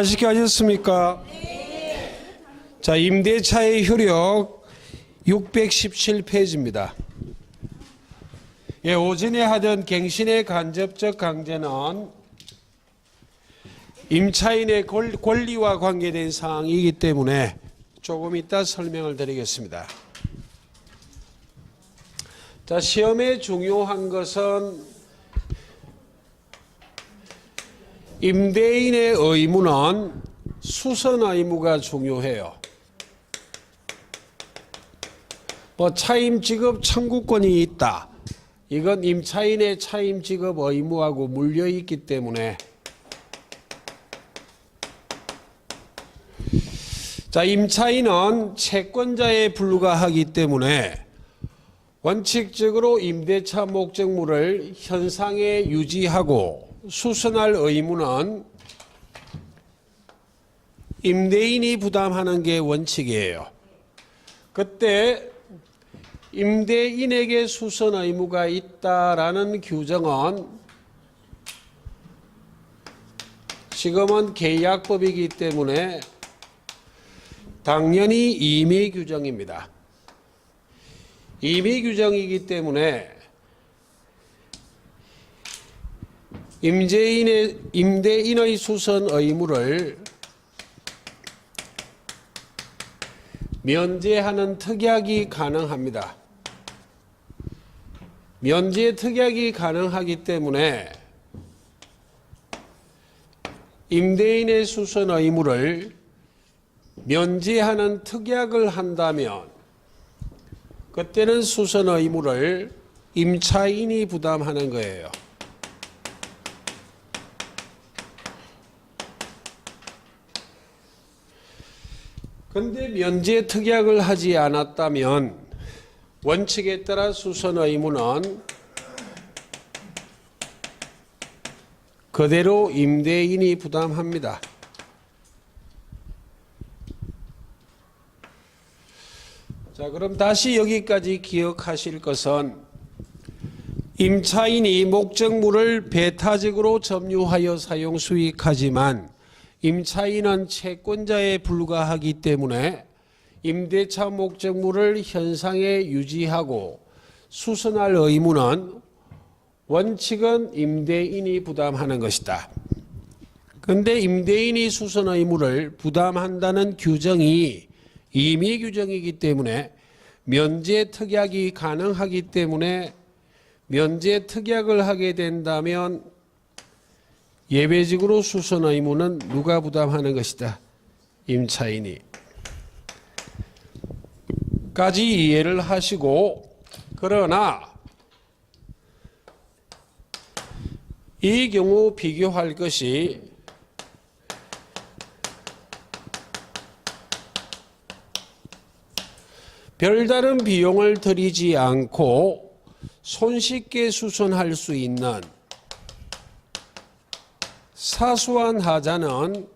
아시게 하셨습니까? 자, 임대차의 효력 617페이지입니다. 예, 오전에 하던 갱신의 간접적 강제는 임차인의 권리와 관계된 사항이기 때문에 조금 이따 설명을 드리겠습니다. 자, 시험에 중요한 것은 임대인의 의무는 수선 의무가 중요해요. 차임 지급 청구권이 있다. 이건 임차인의 차임 지급 의무하고 물려 있기 때문에 자, 임차인은 채권자에 불과하기 때문에 원칙적으로 임대차 목적물을 현상에 유지하고 수선할 의무는 임대인이 부담하는 게 원칙이에요. 그때 임대인에게 수선 의무가 있다라는 규정은 지금은 계약법이기 때문에 당연히 임의 규정입니다. 임의 규정이기 때문에 임대인의 수선 의무를 면제하는 특약이 가능합니다. 면제 특약이 가능하기 때문에 임대인의 수선 의무를 면제하는 특약을 한다면 그때는 수선 의무를 임차인이 부담하는 거예요. 그런데 면제 특약을 하지 않았다면 원칙에 따라 수선 의무는 그대로 임대인이 부담합니다. 자, 그럼 다시 여기까지 기억하실 것은 임차인이 목적물을 배타적으로 점유하여 사용 수익하지만 임차인은 채권자에 불과하기 때문에 임대차 목적물을 현상에 유지하고 수선할 의무는 원칙은 임대인이 부담하는 것이다. 그런데 임대인이 수선 의무를 부담한다는 규정이 임의 규정이기 때문에 면제 특약이 가능하기 때문에 면제 특약을 하게 된다면 예외적으로 수선 의무는 누가 부담하는 것이다? 임차인이. 까지 이해를 하시고, 그러나 이 경우 비교할 것이 별다른 비용을 들이지 않고 손쉽게 수선할 수 있는 사소한 하자는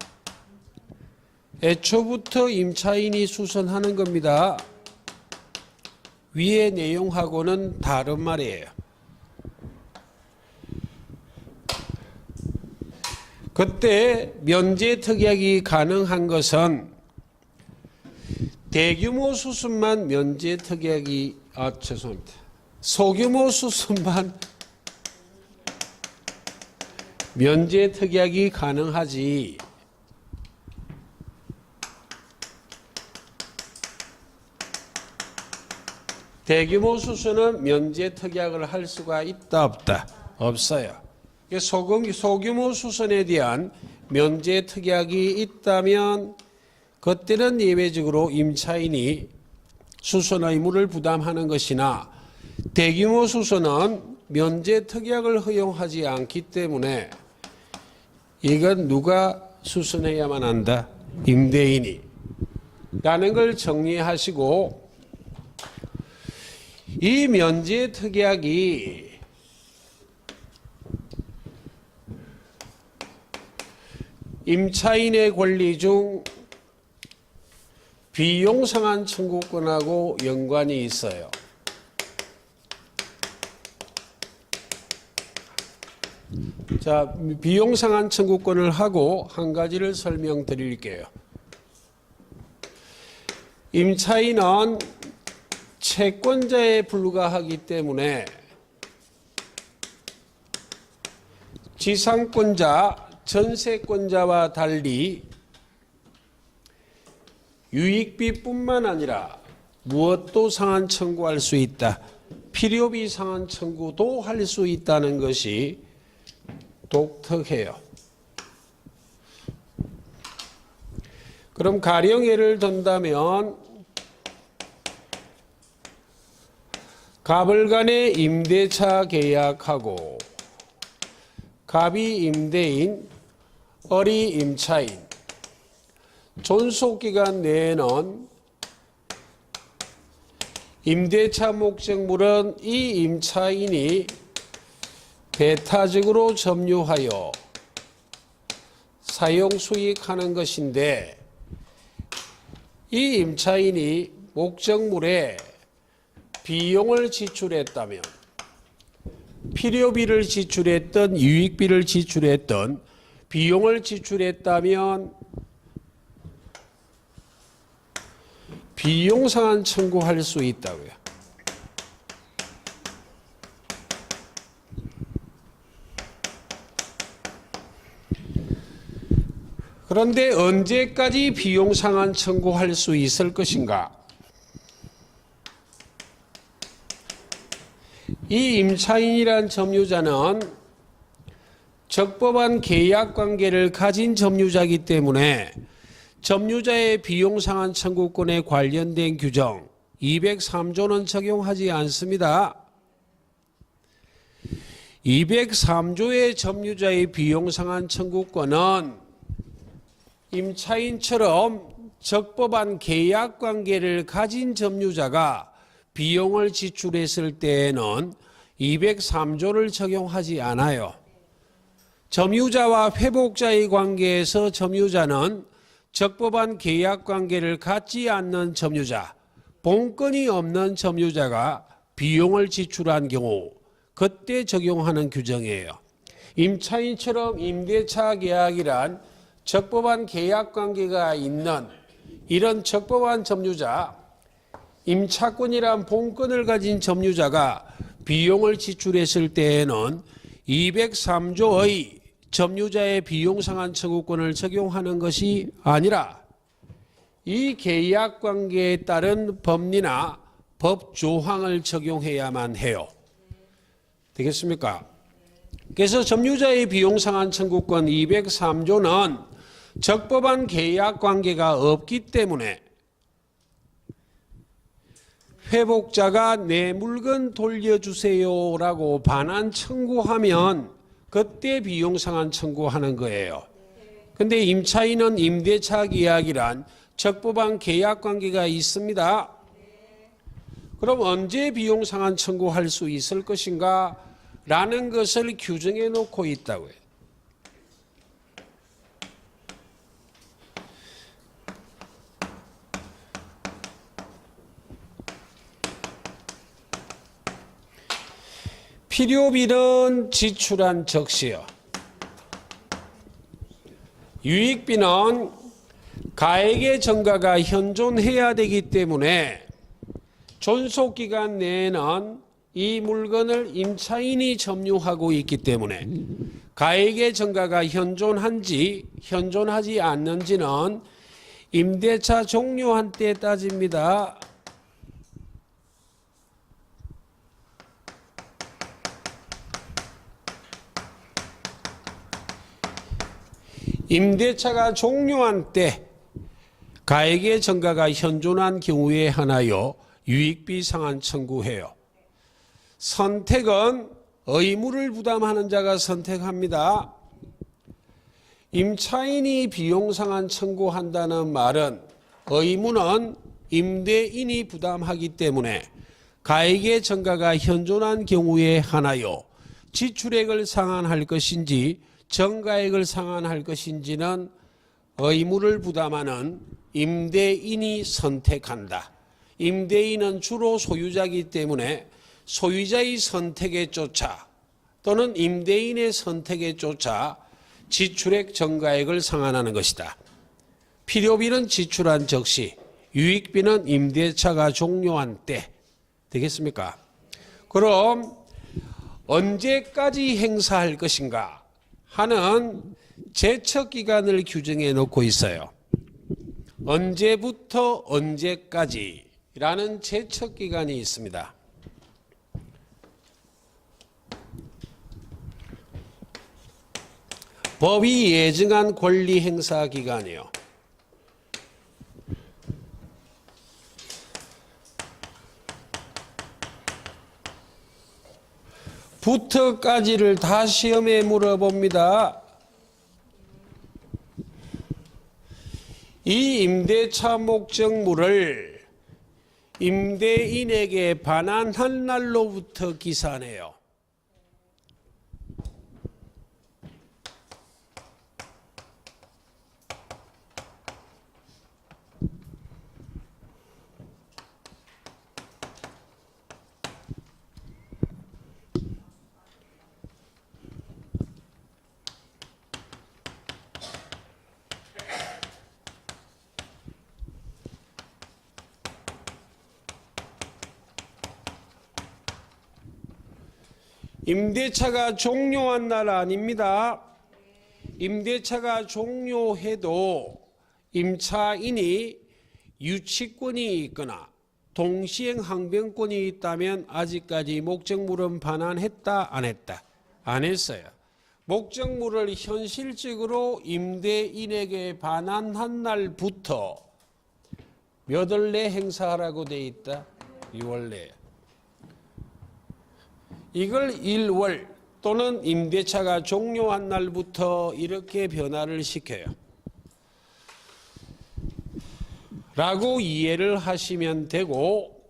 애초부터 임차인이 수선하는 겁니다. 위의 내용하고는 다른 말이에요. 그때 면제 특약이 가능한 것은 대규모 수선만 면제 특약이 죄송합니다. 소규모 수선만 면제 특약이 가능하지 대규모 수선은 면제 특약을 할 수가 있다 없다? 없어요. 소규모 수선에 대한 면제 특약이 있다면 그때는 예외적으로 임차인이 수선 의무를 부담하는 것이나 대규모 수선은 면제 특약을 허용하지 않기 때문에 이건 누가 수선해야만 한다? 임대인이. 라는 걸 정리하시고 이 면제 특약이 임차인의 권리 중 비용 상한 청구권하고 연관이 있어요. 자, 비용 상한 청구권을 하고 한 가지를 설명드릴게요. 임차인은 채권자에 불과하기 때문에 지상권자, 전세권자와 달리 유익비뿐만 아니라 무엇도 상한 청구할 수 있다. 필요비 상한 청구도 할 수 있다는 것이 독특해요. 그럼 가령 예를 든다면 갑을 간에 임대차 계약하고 갑이 임대인, 을이 임차인, 존속기간 내에는 임대차 목적물은 이 임차인이 배타적으로 점유하여 사용 수익하는 것인데 이 임차인이 목적물에 비용을 지출했다면 필요비를 지출했던 유익비를 지출했던 비용을 지출했다면 비용 상한 청구할 수 있다고요. 그런데 언제까지 비용 상한 청구할 수 있을 것인가? 이 임차인이란 점유자는 적법한 계약 관계를 가진 점유자이기 때문에 점유자의 비용 상한 청구권에 관련된 규정 203조는 적용하지 않습니다. 203조의 점유자의 비용 상한 청구권은 임차인처럼 적법한 계약 관계를 가진 점유자가 비용을 지출했을 때에는 203조를 적용하지 않아요. 점유자와 회복자의 관계에서 점유자는 적법한 계약 관계를 갖지 않는 점유자, 본건이 없는 점유자가 비용을 지출한 경우 그때 적용하는 규정이에요. 임차인처럼 임대차 계약이란 적법한 계약 관계가 있는 이런 적법한 점유자, 임차권이란 본건을 가진 점유자가 비용을 지출했을 때에는 203조의 점유자의 비용 상한 청구권을 적용하는 것이 아니라 이 계약 관계에 따른 법리나 법 조항을 적용해야만 해요. 되겠습니까? 그래서 점유자의 비용 상한 청구권 203조는 적법한 계약 관계가 없기 때문에 회복자가 내 물건 돌려주세요라고 반환 청구하면 그때 비용 상한 청구하는 거예요. 근데 임차인은 임대차 계약이란 적법한 계약 관계가 있습니다. 그럼 언제 비용 상한 청구할 수 있을 것인가? 라는 것을 규정해 놓고 있다고요. 필요비는 지출한 즉시요. 유익비는 가액의 증가가 현존해야 되기 때문에 존속기간 내에는 이 물건을 임차인이 점유하고 있기 때문에 가액의 증가가 현존한지 현존하지 않는지는 임대차 종료한 때 따집니다. 임대차가 종료한 때 가액의 증가가 현존한 경우에 하나여 유익비 상한 청구해요. 선택은 의무를 부담하는 자가 선택합니다. 임차인이 비용 상한 청구한다는 말은 의무는 임대인이 부담하기 때문에 가액의 증가가 현존한 경우에 하나여 지출액을 상환할 것인지 정가액을 상환할 것인지는 의무를 부담하는 임대인이 선택한다. 임대인은 주로 소유자이기 때문에 소유자의 선택에 쫓아 또는 임대인의 선택에 쫓아 지출액 전가액을 상환하는 것이다. 필요비는 지출한 즉시, 유익비는 임대차가 종료한 때. 되겠습니까? 그럼 언제까지 행사할 것인가 하는 제척기간을 규정해 놓고 있어요. 언제부터 언제까지라는 제척기간이 있습니다. 법이 예정한 권리 행사 기간이요. 부터까지를 다 시험에 물어봅니다. 이 임대차 목적물을 임대인에게 반환한 날로부터 기산해요. 임대차가 종료한 날 아닙니다. 임대차가 종료해도 임차인이 유치권이 있거나 동시행 항변권이 있다면 아직까지 목적물은 반환했다 안 했다? 안 했어요. 목적물을 현실적으로 임대인에게 반환한 날부터 몇 월 내 행사하라고 돼 있다? 6월 내. 이걸 1월 또는 임대차가 종료한 날부터 이렇게 변화를 시켜요. 라고 이해를 하시면 되고,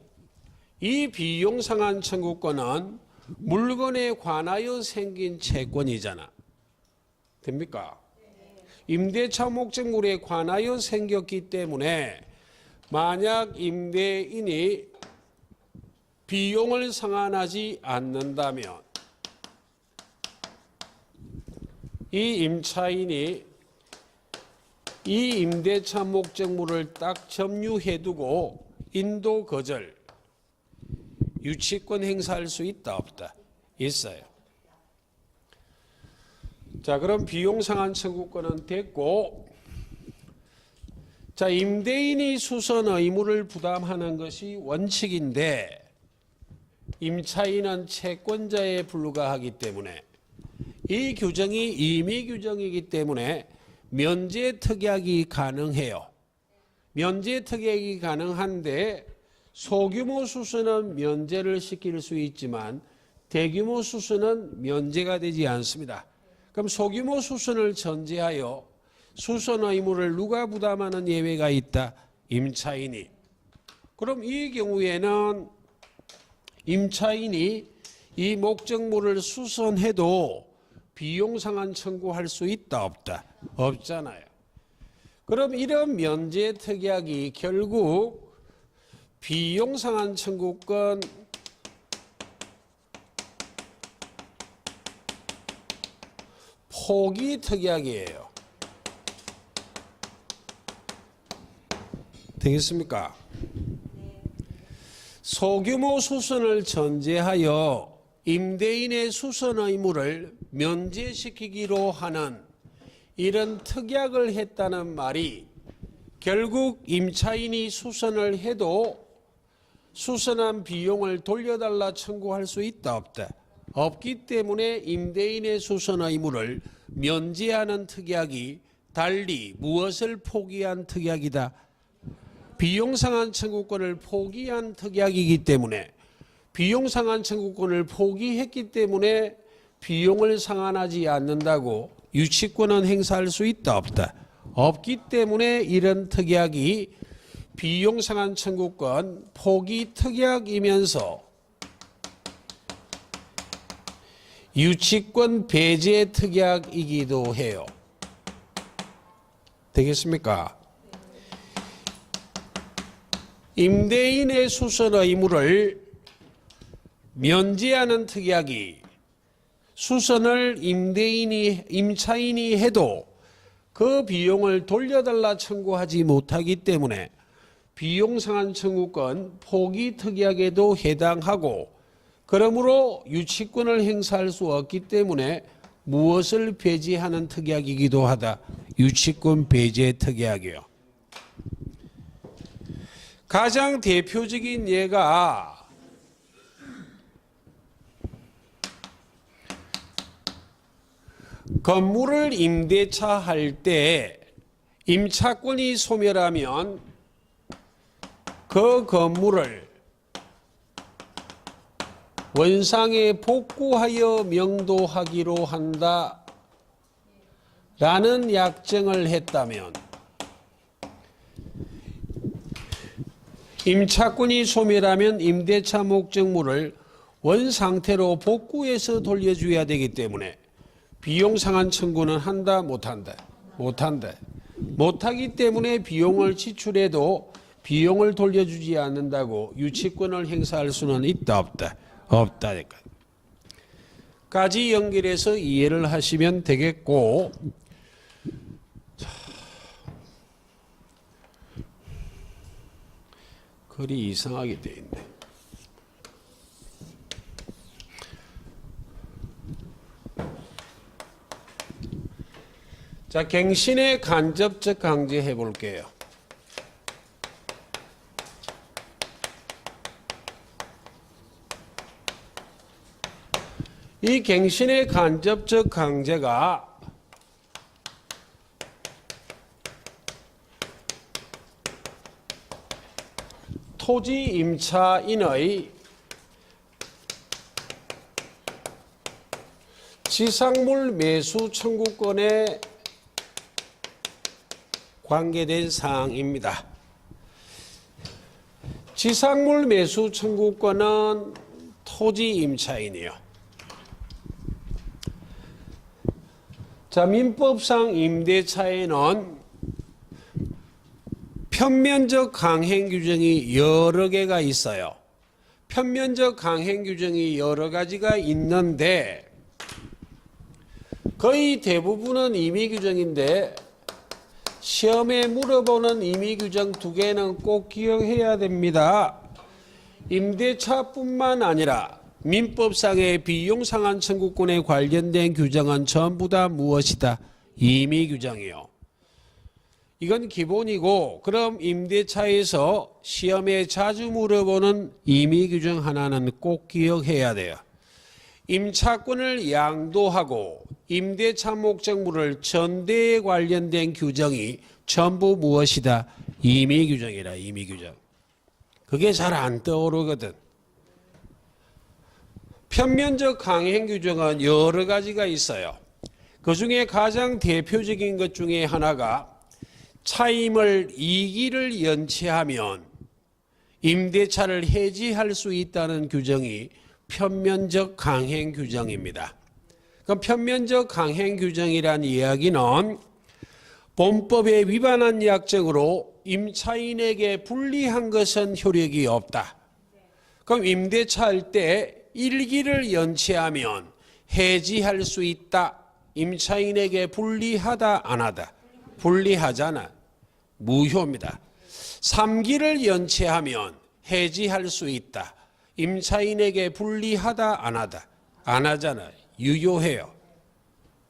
이 비용상환 청구권은 물건에 관하여 생긴 채권이잖아. 됩니까? 임대차 목적물에 관하여 생겼기 때문에 만약 임대인이 비용을 상환하지 않는다면 이 임차인이 이 임대차 목적물을 딱 점유해두고 인도 거절, 유치권 행사할 수 있다 없다? 있어요. 자, 그럼 비용 상환 청구권은 됐고, 자, 임대인이 수선 의무를 부담하는 것이 원칙인데 임차인은 채권자에 불과하기 때문에 이 규정이 임의 규정이기 때문에 면제 특약이 가능해요. 면제 특약이 가능한데 소규모 수수는 면제를 시킬 수 있지만 대규모 수수는 면제가 되지 않습니다. 그럼 소규모 수수를 전제하여 수선 의무를 누가 부담하는 예외가 있다? 임차인이. 그럼 이 경우에는 임차인이 이 목적물을 수선해도 비용 상환 청구할 수 있다 없다? 없잖아요. 그럼 이런 면제 특약이 결국 비용 상환 청구권 포기 특약이에요. 되겠습니까? 소규모 수선을 전제하여 임대인의 수선 의무를 면제시키기로 하는 이런 특약을 했다는 말이 결국 임차인이 수선을 해도 수선한 비용을 돌려달라 청구할 수 있다 없다? 없기 때문에 임대인의 수선 의무를 면제하는 특약이 달리 무엇을 포기한 특약이다? 비용 상환 청구권을 포기한 특약이기 때문에 비용 상환 청구권을 포기했기 때문에 비용을 상환하지 않는다고 유치권은 행사할 수 있다 없다? 없기 때문에 이런 특약이 비용 상환 청구권 포기 특약이면서 유치권 배제 특약이기도 해요. 되겠습니까? 임대인의 수선 의무를 면제하는 특약이 수선을 임차인이 해도 그 비용을 돌려달라 청구하지 못하기 때문에 비용상한 청구권 포기 특약에도 해당하고, 그러므로 유치권을 행사할 수 없기 때문에 무엇을 배제하는 특약이기도 하다. 유치권 배제 특약이요. 가장 대표적인 예가 건물을 임대차 할 때 임차권이 소멸하면 그 건물을 원상에 복구하여 명도하기로 한다 라는 약정을 했다면, 임차권이 소멸하면 임대차 목적물을 원상태로 복구해서 돌려줘야 되기 때문에 비용상한 청구는 한다 못한다? 못한다. 못하기 때문에 비용을 지출해도 비용을 돌려주지 않는다고 유치권을 행사할 수는 있다 없다? 없다. 까지 연결해서 이해를 하시면 되겠고, 글이 이상하게 돼 있네. 자, 갱신의 간접적 강제 해볼게요. 이 갱신의 간접적 강제가 토지 임차인의 지상물 매수 청구권에 관계된 사항입니다. 지상물 매수 청구권은 토지 임차인이요. 자, 민법상 임대차에는 편면적 강행 규정이 여러 개가 있어요. 편면적 강행 규정이 여러 가지가 있는데 거의 대부분은 임의 규정인데, 시험에 물어보는 임의 규정 두 개는 꼭 기억해야 됩니다. 임대차뿐만 아니라 민법상의 비용상한 청구권에 관련된 규정은 전부 다 무엇이다? 임의 규정이요. 이건 기본이고, 그럼 임대차에서 시험에 자주 물어보는 임의 규정 하나는 꼭 기억해야 돼요. 임차권을 양도하고 임대차 목적물을 전대에 관련된 규정이 전부 무엇이다? 임의 규정이라. 임의 규정. 그게 잘 안 떠오르거든. 편면적 강행 규정은 여러 가지가 있어요. 그 중에 가장 대표적인 것 중에 하나가 차임을 2기를 연체하면 임대차를 해지할 수 있다는 규정이 편면적 강행 규정입니다. 그 편면적 강행 규정이란 이야기는 본법에 위반한 약정으로 임차인에게 불리한 것은 효력이 없다. 그럼 임대차 할 때 1기를 연체하면 해지할 수 있다. 임차인에게 불리하다 안 하다? 불리하잖아. 무효입니다. 3기를 연체하면 해지할 수 있다. 임차인에게 불리하다 안 하다? 안 하잖아. 유효해요.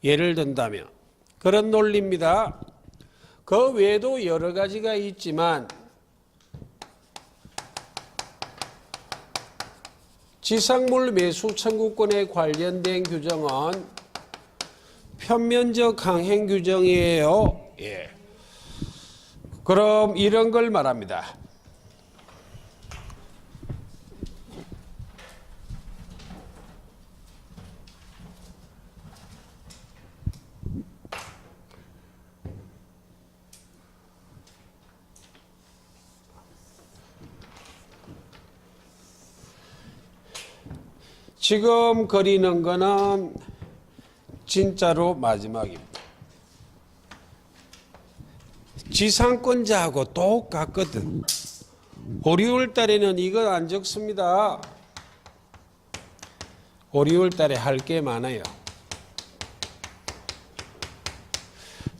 예를 든다면 그런 논리입니다. 그 외에도 여러 가지가 있지만 지상물 매수 청구권에 관련된 규정은 편면적 강행 규정이에요. 예. 그럼 이런 걸 말합니다. 지금 그리는 거는 진짜로 마지막입니다. 지상권자하고 똑같거든. 5, 6월 달에는 이거 안 적습니다. 5, 6월 달에 할 게 많아요.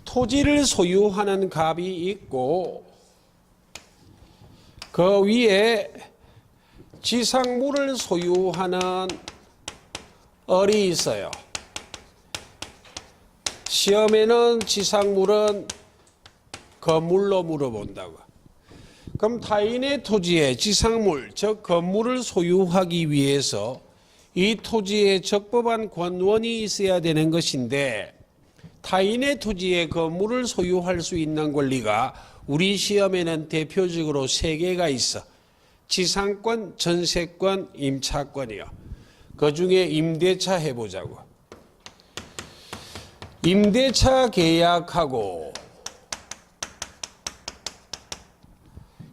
토지를 소유하는 갑이 있고 그 위에 지상물을 소유하는 을이 있어요. 시험에는 지상물은 건물로 물어본다고. 그럼 타인의 토지에 지상물, 즉 건물을 소유하기 위해서 이 토지에 적법한 권원이 있어야 되는 것인데 타인의 토지에 건물을 소유할 수 있는 권리가 우리 시험에는 대표적으로 3개가 있어. 지상권, 전세권, 임차권이요. 그 중에 임대차 해보자고. 임대차 계약하고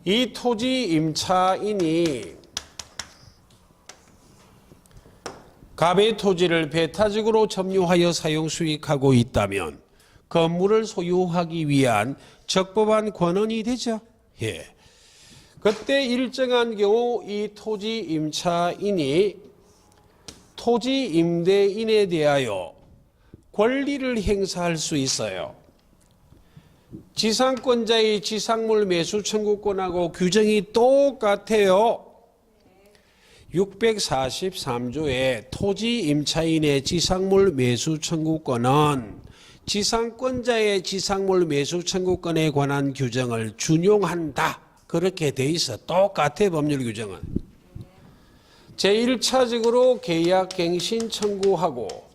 이 토지 임차인이 갑의 토지를 배타적으로 점유하여 사용 수익하고 있다면 건물을 소유하기 위한 적법한 권한이 되죠. 예. 그때 일정한 경우 이 토지 임차인이 토지 임대인에 대하여 권리를 행사할 수 있어요. 지상권자의 지상물 매수 청구권하고 규정이 똑같아요. 643조의 토지 임차인의 지상물 매수 청구권은 지상권자의 지상물 매수 청구권에 관한 규정을 준용한다. 그렇게 돼 있어. 똑같아, 법률 규정은. 제1차적으로 계약 갱신 청구하고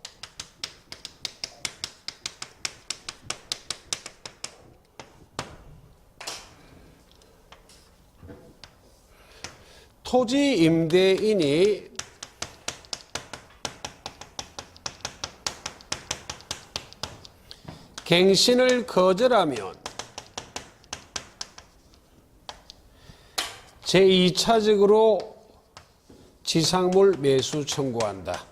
토지 임대인이 갱신을 거절하면 제2차적으로 지상물 매수 청구한다.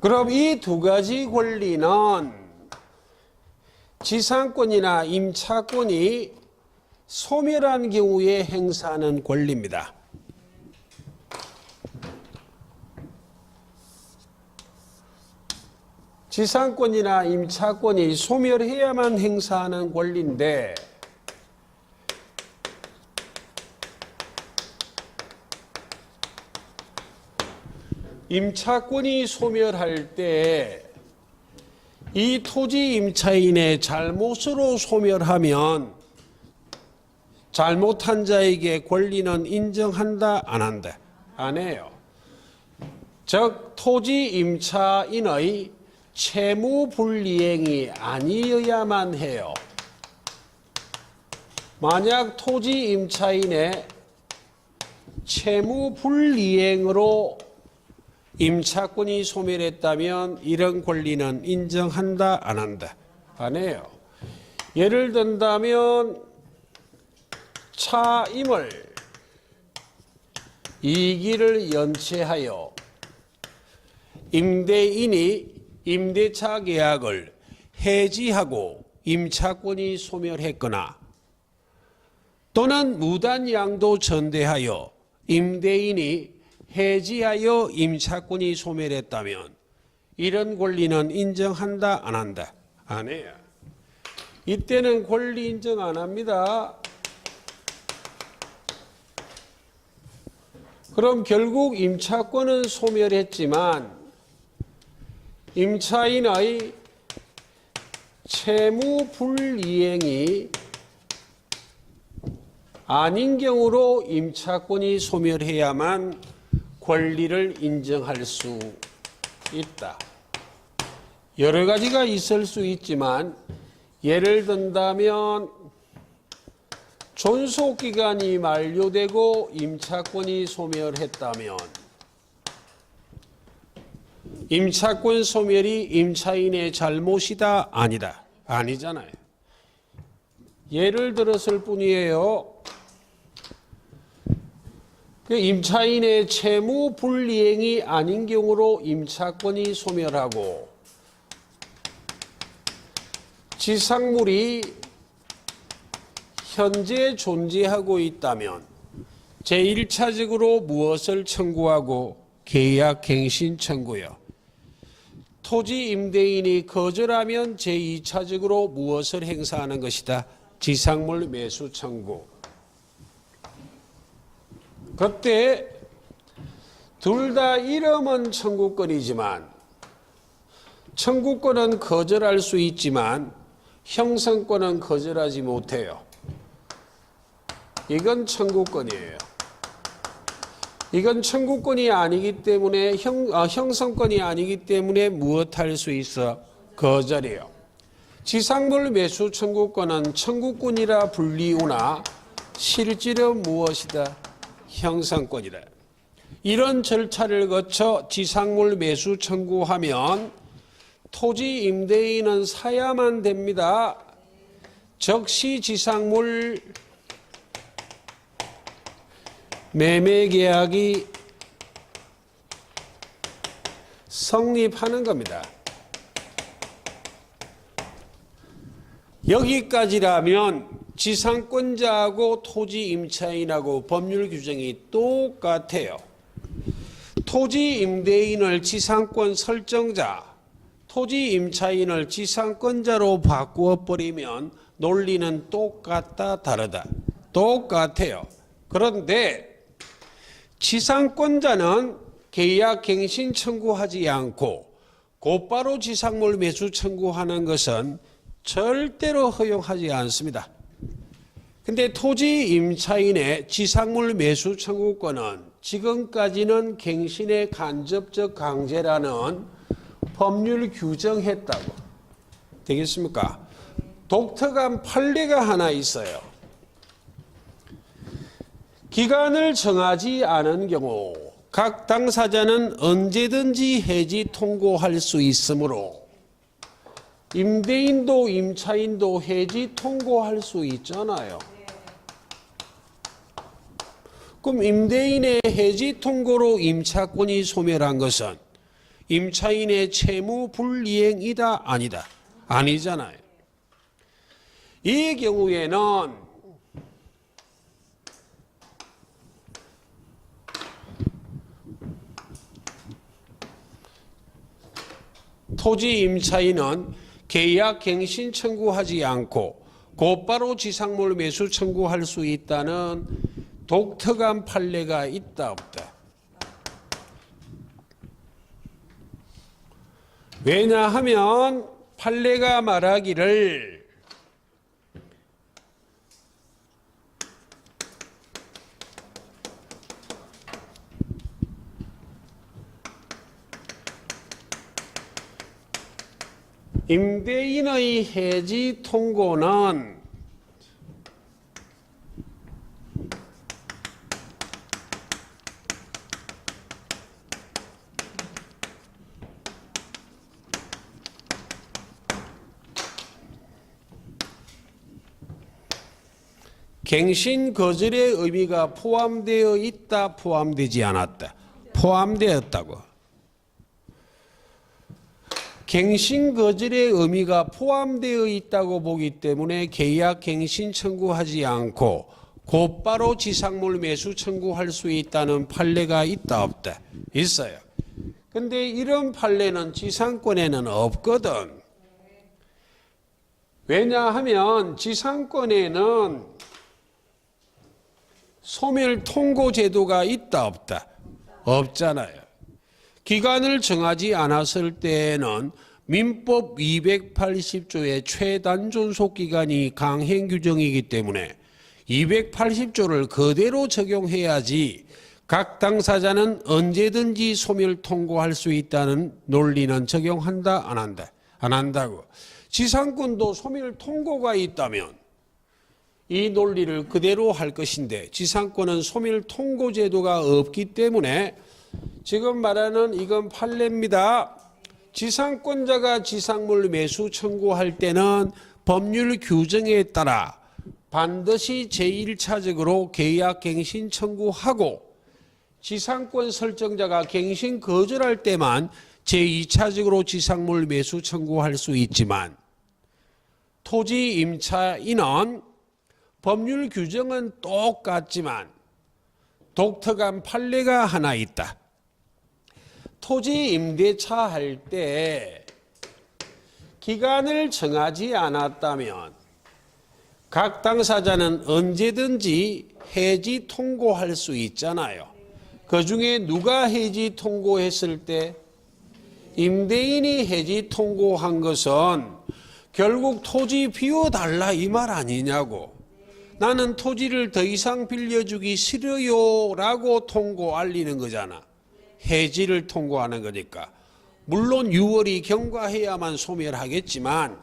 그럼 이 2가지 권리는 지상권이나 임차권이 소멸한 경우에 행사하는 권리입니다. 지상권이나 임차권이 소멸해야만 행사하는 권리인데 임차권이 소멸할 때 이 토지 임차인의 잘못으로 소멸하면 잘못한 자에게 권리는 인정한다, 안 한다? 안 해요. 즉 토지 임차인의 채무 불이행이 아니어야만 해요. 만약 토지 임차인의 채무 불이행으로 임차권이 소멸했다면 이런 권리는 인정한다, 안 한다? 안 해요. 예를 든다면 차임을 2기를 연체하여 임대인이 임대차 계약을 해지하고 임차권이 소멸했거나 또는 무단양도 전대하여 임대인이 해지하여 임차권이 소멸했다면 이런 권리는 인정한다, 안 한다? 안 해요. 이때는 권리 인정 안 합니다. 그럼 결국 임차권은 소멸했지만 임차인의 채무 불이행이 아닌 경우로 임차권이 소멸해야만 권리를 인정할 수 있다. 여러 가지가 있을 수 있지만 예를 든다면 존속기간이 만료되고 임차권이 소멸했다면 임차권 소멸이 임차인의 잘못이다, 아니다? 아니잖아요. 예를 들었을 뿐이에요. 임차인의 채무 불이행이 아닌 경우로 임차권이 소멸하고 지상물이 현재 존재하고 있다면 제1차적으로 무엇을 청구하고 계약갱신 청구요. 토지 임대인이 거절하면 제2차적으로 무엇을 행사하는 것이다. 지상물 매수 청구. 그때 둘 다 이름은 청구권이지만 청구권은 거절할 수 있지만 형성권은 거절하지 못해요. 이건 청구권이에요. 이건 청구권이 아니기 때문에 형성권이 아니기 때문에 무엇할 수 있어? 거절이에요. 지상물 매수 청구권은 청구권이라 불리우나 실질은 무엇이다? 형성권이다. 이런 절차를 거쳐 지상물 매수 청구하면 토지 임대인은 사야만 됩니다. 즉시 지상물 매매계약이 성립하는 겁니다. 여기까지라면 지상권자하고 토지 임차인하고 법률 규정이 똑같아요. 토지 임대인을 지상권 설정자, 토지 임차인을 지상권자로 바꾸어 버리면 논리는 똑같다 다르다. 똑같아요. 그런데 지상권자는 계약갱신 청구하지 않고 곧바로 지상물 매수 청구하는 것은 절대로 허용하지 않습니다. 근데 토지 임차인의 지상물 매수 청구권은 지금까지는 갱신의 간접적 강제라는 법률 규정했다고. 되겠습니까? 독특한 판례가 하나 있어요. 기간을 정하지 않은 경우 각 당사자는 언제든지 해지 통고할 수 있으므로 임대인도 임차인도 해지 통고할 수 있잖아요. 그럼 임대인의 해지 통고로 임차권이 소멸한 것은 임차인의 채무 불이행이다 아니다? 아니잖아요. 이 경우에는 토지 임차인은 계약갱신 청구하지 않고 곧바로 지상물 매수 청구할 수 있다는 독특한 판례가 있다 없다? 왜냐하면 판례가 말하기를 임대인의 해지 통고는 갱신 거절의 의미가 포함되어 있다, 포함되지 않았다? 포함되었다고. 갱신 거절의 의미가 포함되어 있다고 보기 때문에 계약 갱신 청구하지 않고 곧바로 지상물 매수 청구할 수 있다는 판례가 있다 없다? 있어요. 근데 이런 판례는 지상권에는 없거든. 왜냐하면 지상권에는 소멸 통고 제도가 있다 없다? 없잖아요. 기간을 정하지 않았을 때에는 민법 280조의 최단존속기간이 강행 규정이기 때문에 280조를 그대로 적용해야지 각 당사자는 언제든지 소멸 통고할 수 있다는 논리는 적용한다 안 한다? 안 한다고. 지상권도 소멸 통고가 있다면 이 논리를 그대로 할 것인데 지상권은 소멸 통고 제도가 없기 때문에 지금 말하는 이건 판례입니다. 지상권자가 지상물 매수 청구할 때는 법률 규정에 따라 반드시 제1차적으로 계약갱신 청구하고 지상권 설정자가 갱신 거절할 때만 제2차적으로 지상물 매수 청구할 수 있지만 토지 임차인은 법률 규정은 똑같지만 독특한 판례가 하나 있다. 토지 임대차 할 때 기간을 정하지 않았다면 각 당사자는 언제든지 해지 통고할 수 있잖아요. 그중에 누가 해지 통고했을 때 임대인이 해지 통고한 것은 결국 토지 비워달라 이 말 아니냐고. 나는 토지를 더 이상 빌려주기 싫어요 라고 통고 알리는 거잖아. 해지를 통고하는 거니까. 물론 6월이 경과해야만 소멸하겠지만,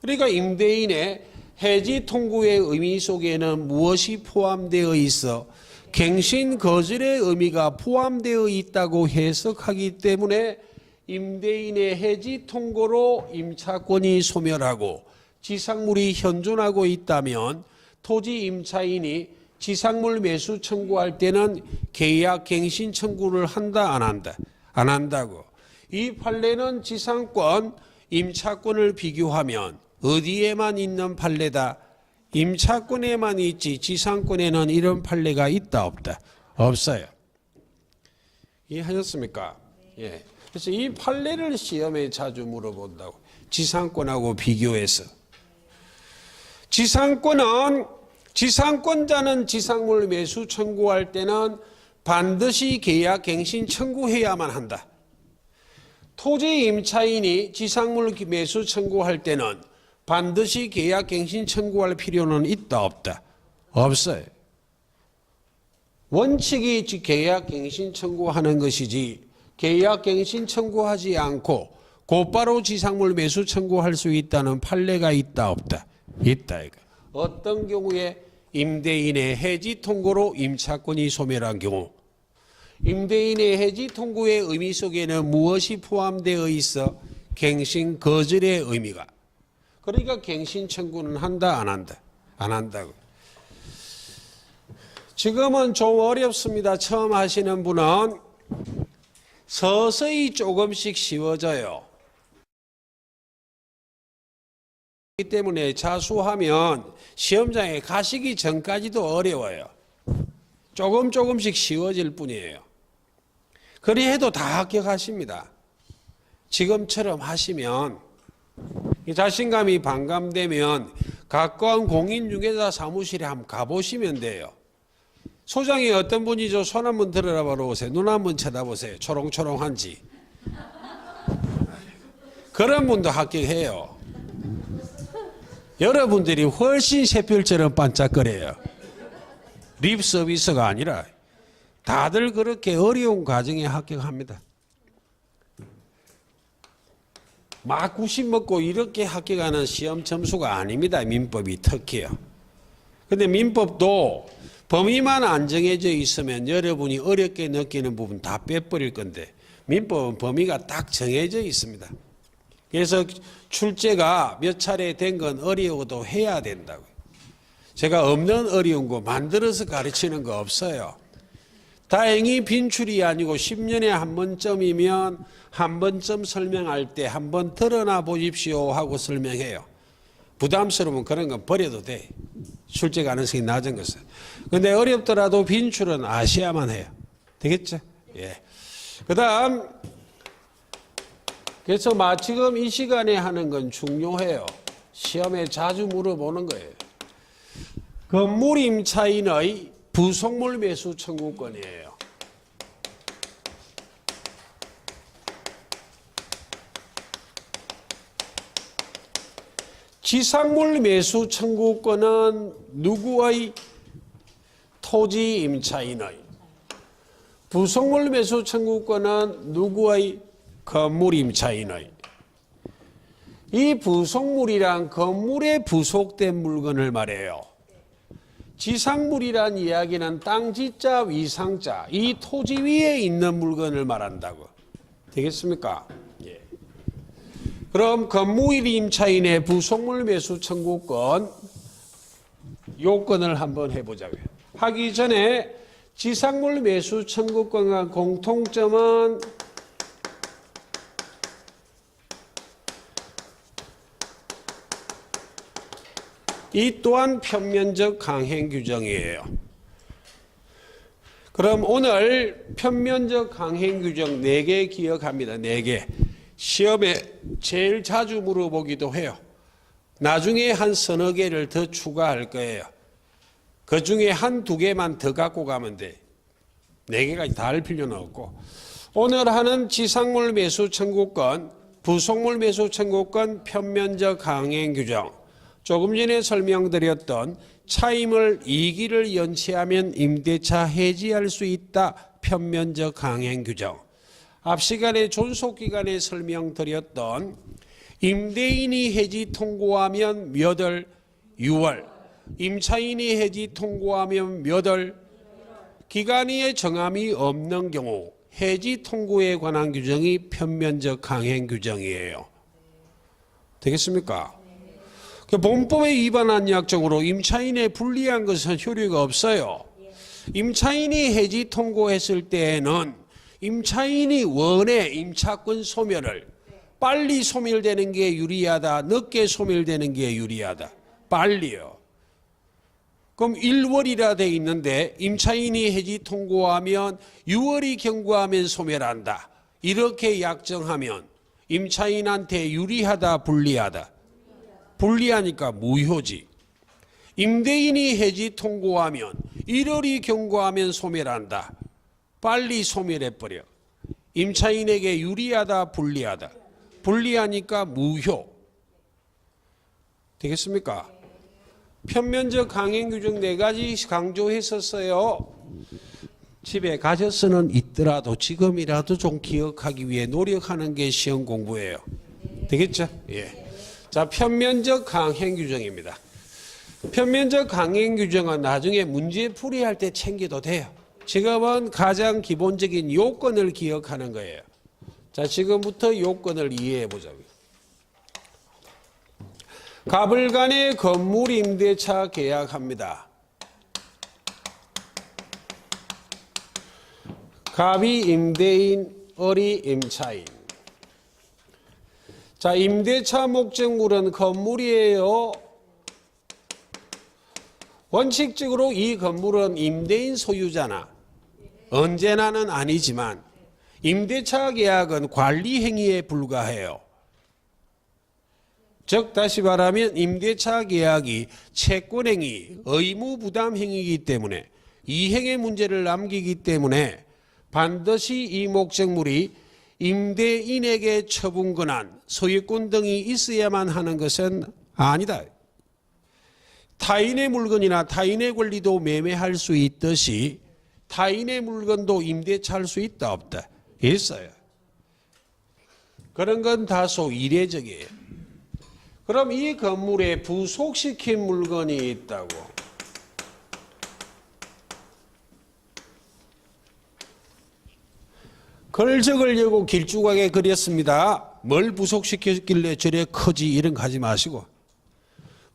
그러니까 임대인의 해지 통고의 의미 속에는 무엇이 포함되어 있어? 갱신 거절의 의미가 포함되어 있다고 해석하기 때문에 임대인의 해지 통고로 임차권이 소멸하고 지상물이 현존하고 있다면 토지 임차인이 지상물 매수 청구할 때는 계약 갱신 청구를 한다 안 한다? 안 한다고. 이 판례는 지상권, 임차권을 비교하면 어디에만 있는 판례다? 임차권에만 있지 지상권에는 이런 판례가 있다 없다? 없어요. 이해하셨습니까? 예. 그래서 이 판례를 시험에 자주 물어본다고. 지상권하고 비교해서. 지상권자는 지상물 매수 청구할 때는 반드시 계약 갱신 청구해야만 한다. 토지 임차인이 지상물 매수 청구할 때는 반드시 계약 갱신 청구할 필요는 있다 없다? 없어요. 원칙이 계약 갱신 청구하는 것이지 계약 갱신 청구하지 않고 곧바로 지상물 매수 청구할 수 있다는 판례가 있다 없다? 있다. 이거. 어떤 경우에 임대인의 해지 통고로 임차권이 소멸한 경우, 임대인의 해지 통고의 의미 속에는 무엇이 포함되어 있어? 갱신 거절의 의미가. 그러니까 갱신 청구는 한다 안 한다? 안 한다고. 지금은 좀 어렵습니다. 처음 하시는 분은 서서히 조금씩 쉬워져요. 그렇기 때문에 자수하면 시험장에 가시기 전까지도 어려워요. 조금씩 쉬워질 뿐이에요. 그리 해도 다 합격하십니다. 지금처럼 하시면 자신감이 반감되면 가까운 공인중개사 사무실에 한번 가보시면 돼요. 소장이 어떤 분이죠? 손 한번 들어라 바로 오세요. 눈 한번 쳐다보세요. 초롱초롱한지. 그런 분도 합격해요. 여러분들이 훨씬 샛별처럼 반짝거려요. 립 서비스가 아니라 다들 그렇게 어려운 과정에 합격합니다. 막 90 먹고 이렇게 합격하는 시험 점수가 아닙니다. 민법이 특히요. 근데 민법도 범위만 안 정해져 있으면 여러분이 어렵게 느끼는 부분 다 빼버릴 건데 민법은 범위가 딱 정해져 있습니다. 그래서 출제가 몇 차례 된 건 어려워도 해야 된다고요. 제가 없는 어려운 거 만들어서 가르치는 거 없어요. 다행히 빈출이 아니고 10년에 한 번쯤이면 한 번쯤 설명할 때 한 번 드러나 보십시오 하고 설명해요. 부담스러우면 그런 건 버려도 돼. 출제 가능성이 낮은 것은. 근데 어렵더라도 빈출은 아셔야만 해요. 되겠죠? 예. 그 다음, 그래서 지금 이 시간에 하는 건 중요해요. 시험에 자주 물어보는 거예요. 건물 임차인의 부속물 매수 청구권이에요. 지상물 매수 청구권은 누구의? 토지 임차인의. 부속물 매수 청구권은 누구의? 건물 임차인의. 이 부속물이란 건물에 부속된 물건을 말해요. 지상물이란 이야기는 땅지자, 위상자, 이 토지 위에 있는 물건을 말한다고. 되겠습니까? 예. 그럼 건물 임차인의 부속물 매수 청구권 요건을 한번 해보자고요. 하기 전에 지상물 매수 청구권과 공통점은 이 또한 편면적 강행 규정이에요. 그럼 오늘 편면적 강행 규정 4개 기억합니다. 4개. 시험에 제일 자주 물어보기도 해요. 나중에 한 서너 개를 더 추가할 거예요. 그 중에 한두 개만 더 갖고 가면 돼. 4개까지 다 할 필요는 없고. 오늘 하는 지상물 매수 청구권, 부속물 매수 청구권 편면적 강행 규정. 조금 전에 설명드렸던 차임을 2기를 연체하면 임대차 해지할 수 있다. 편면적 강행 규정. 앞 시간에 존속기간에 설명드렸던 임대인이 해지 통고하면 몇 월? 6월. 임차인이 해지 통고하면 몇 월? 기간에 정함이 없는 경우 해지 통고에 관한 규정이 편면적 강행 규정이에요. 되겠습니까? 그 본법에 위반한 약정으로 임차인에 불리한 것은 효력이 없어요. 임차인이 해지 통고했을 때에는 임차인이 원해 임차권 소멸을 빨리 소멸되는 게 유리하다, 늦게 소멸되는 게 유리하다. 빨리요. 그럼 1월이라 돼 있는데 임차인이 해지 통고하면 6월이 경과하면 소멸한다. 이렇게 약정하면 임차인한테 유리하다, 불리하다. 불리하니까 무효지. 임대인이 해지 통고하면 1월이 경과하면 소멸한다. 빨리 소멸해버려. 임차인에게 유리하다, 불리하다. 불리하니까 무효. 되겠습니까? 편면적 강행 규정 4가지 강조했었어요. 집에 가져서는 있더라도 지금이라도 좀 기억하기 위해 노력하는 게 시험 공부예요. 되겠죠? 예. 자, 편면적 강행 규정입니다. 편면적 강행 규정은 나중에 문제 풀이할 때 챙겨도 돼요. 지금은 가장 기본적인 요건을 기억하는 거예요. 자, 지금부터 요건을 이해해 보자고요. 갑을 간에 건물 임대차 계약합니다. 갑이 임대인, 을이 임차인. 자, 임대차 목적물은 건물이에요. 원칙적으로 이 건물은 임대인 소유잖아. 언제나는 아니지만 임대차 계약은 관리 행위에 불과해요. 즉 다시 말하면 임대차 계약이 채권행위, 의무부담행위이기 때문에 이행의 문제를 남기기 때문에 반드시 이 목적물이 임대인에게 처분권한 소유권 등이 있어야만 하는 것은 아니다. 타인의 물건이나 타인의 권리도 매매할 수 있듯이 타인의 물건도 임대차할 수 있다 없다? 있어요. 그런 건 다소 이례적이에요. 그럼 이 건물에 부속시킨 물건이 있다고. 걸적으려고 길쭉하게 그렸습니다. 뭘 부속시켰길래 저래 크지 이런 거 하지 마시고.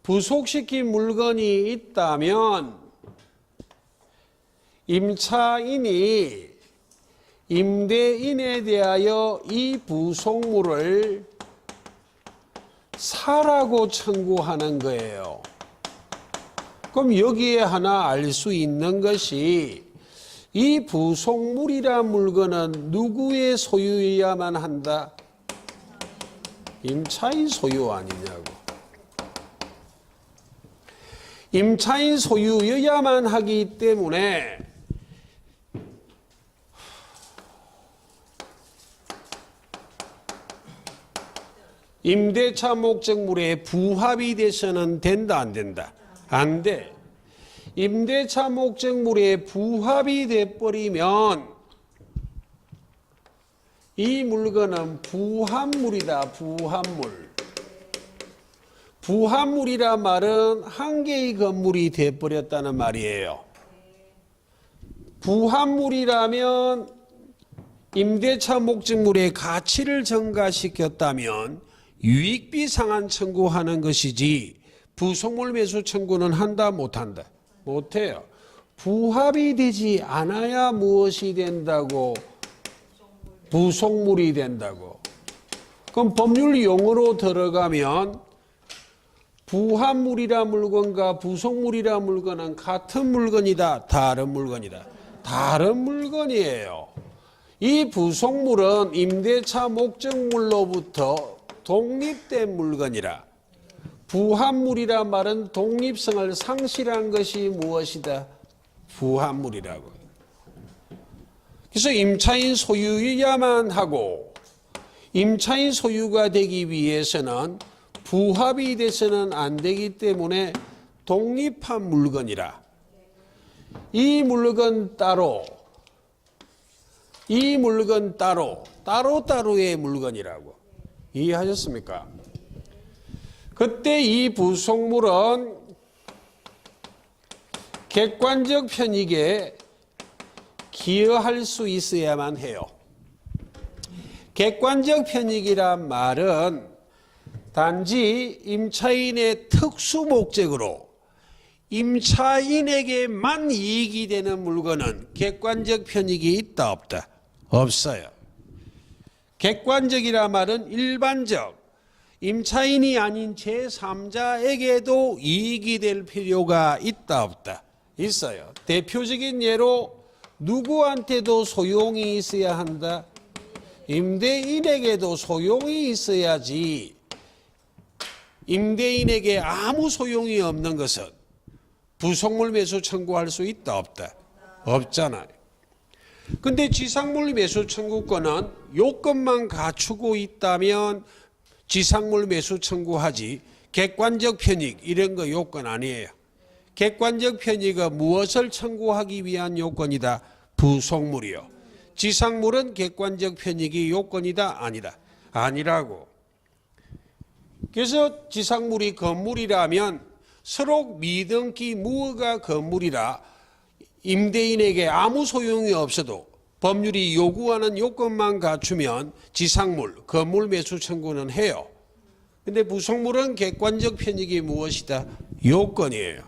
부속시킨 물건이 있다면 임차인이 임대인에 대하여 이 부속물을 사라고 청구하는 거예요. 그럼 여기에 하나 알 수 있는 것이 이 부속물이란 물건은 누구의 소유여야만 한다? 임차인 소유 아니냐고. 임차인 소유여야만 하기 때문에 임대차 목적물에 부합이 돼서는 된다, 안 된다? 안 돼. 임대차 목적물에 부합이 돼버리면 이 물건은 부합물이다, 부합물. 부합물이라 말은 한 개의 건물이 돼버렸다는 말이에요. 부합물이라면 임대차 목적물의 가치를 증가시켰다면 유익비 상한 청구하는 것이지 부속물 매수 청구는 한다, 못한다? 못해요. 부합이 되지 않아야 무엇이 된다고? 부속물이 된다고. 그럼 법률 용어로 들어가면 부합물이라 물건과 부속물이라 물건은 같은 물건이다, 다른 물건이다. 다른 물건이에요. 이 부속물은 임대차 목적물로부터 독립된 물건이라 부합물이라 말은 독립성을 상실한 것이 무엇이다? 부합물이라고. 그래서 임차인 소유여야만 하고 임차인 소유가 되기 위해서는 부합이 돼서는 안 되기 때문에 독립한 물건이라 이 물건 따로 이 물건 따로따로의 물건이라고 이해하셨습니까? 그때 이 부속물은 객관적 편익에 기여할 수 있어야만 해요. 객관적 편익이란 말은 단지 임차인의 특수 목적으로 임차인에게만 이익이 되는 물건은 객관적 편익이 있다 없다? 없어요. 객관적이란 말은 일반적 임차인이 아닌 제3자에게도 이익이 될 필요가 있다 없다? 있어요. 대표적인 예로 누구한테도 소용이 있어야 한다? 임대인에게도 소용이 있어야지. 임대인에게 아무 소용이 없는 것은 부속물 매수 청구할 수 있다 없다? 없잖아요. 근데 지상물 매수 청구권은 요건만 갖추고 있다면 지상물 매수 청구하지 객관적 편익 이런 거 요건 아니에요. 객관적 편익은 무엇을 청구하기 위한 요건이다? 부속물이요. 지상물은 객관적 편익이 요건이다? 아니다? 아니라고. 그래서 지상물이 건물이라면 서로 미등기 무허가 건물이라 임대인에게 아무 소용이 없어도 법률이 요구하는 요건만 갖추면 지상물, 건물 매수 청구는 해요. 근데 부속물은 객관적 편익이 무엇이다? 요건이에요.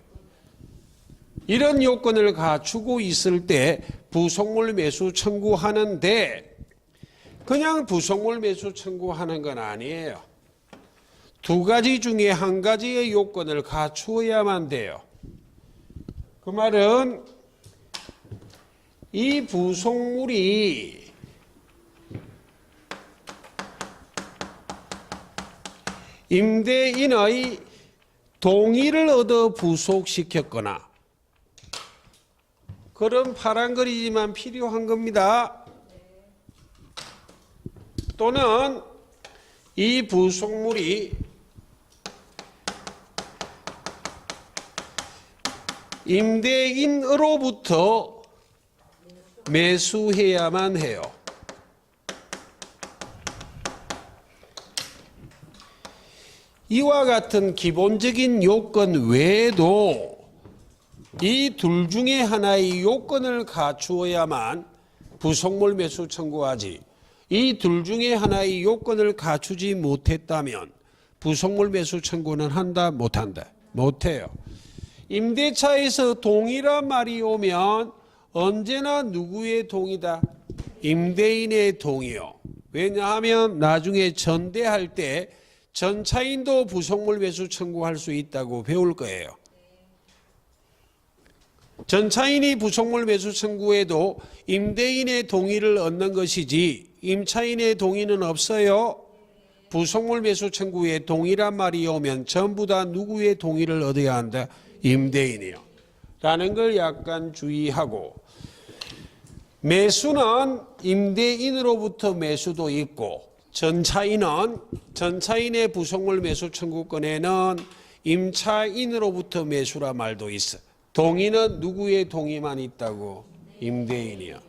이런 요건을 갖추고 있을 때 부속물 매수 청구하는데 그냥 부속물 매수 청구하는 건 아니에요. 두 가지 중에 한 가지의 요건을 갖추어야만 돼요. 그 말은 이 부속물이 임대인의 동의를 얻어 부속시켰거나 그런 파란 글이지만 필요한 겁니다. 또는 이 부속물이 임대인으로부터 매수해야만 해요. 이와 같은 기본적인 요건 외에도 이 둘 중에 하나의 요건을 갖추어야만 부속물 매수 청구하지 이 둘 중에 하나의 요건을 갖추지 못했다면 부속물 매수 청구는 한다 못한다? 못해요. 임대차에서 동의란 말이 오면 언제나 누구의 동의다? 임대인의 동의요. 왜냐하면 나중에 전대할 때 전차인도 부속물 매수 청구할 수 있다고 배울 거예요. 전차인이 부속물 매수 청구에도 임대인의 동의를 얻는 것이지 임차인의 동의는 없어요. 부속물 매수 청구에 동의란 말이 오면 전부 다 누구의 동의를 얻어야 한다? 임대인이요. 라는 걸 약간 주의하고 매수는 임대인으로부터 매수도 있고 전차인의 부속물 매수 청구권에는 임차인으로부터 매수라 말도 있어. 동의는 누구의 동의만 있다고? 임대인이요.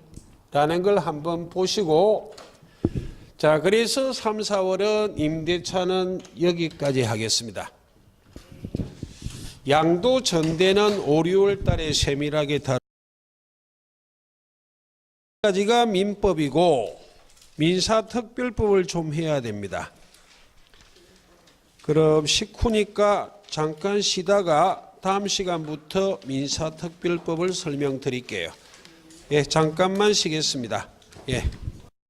라는 걸 한번 보시고 자 그래서 3, 4월은 임대차는 여기까지 하겠습니다. 양도 전대는 5, 6월 달에 세밀하게 다루고 가지가 민법이고 민사특별법을 좀 해야 됩니다. 그럼 식후니까 잠깐 쉬다가 다음 시간부터 민사특별법을 설명드릴게요. 예, 잠깐만 쉬겠습니다. 예.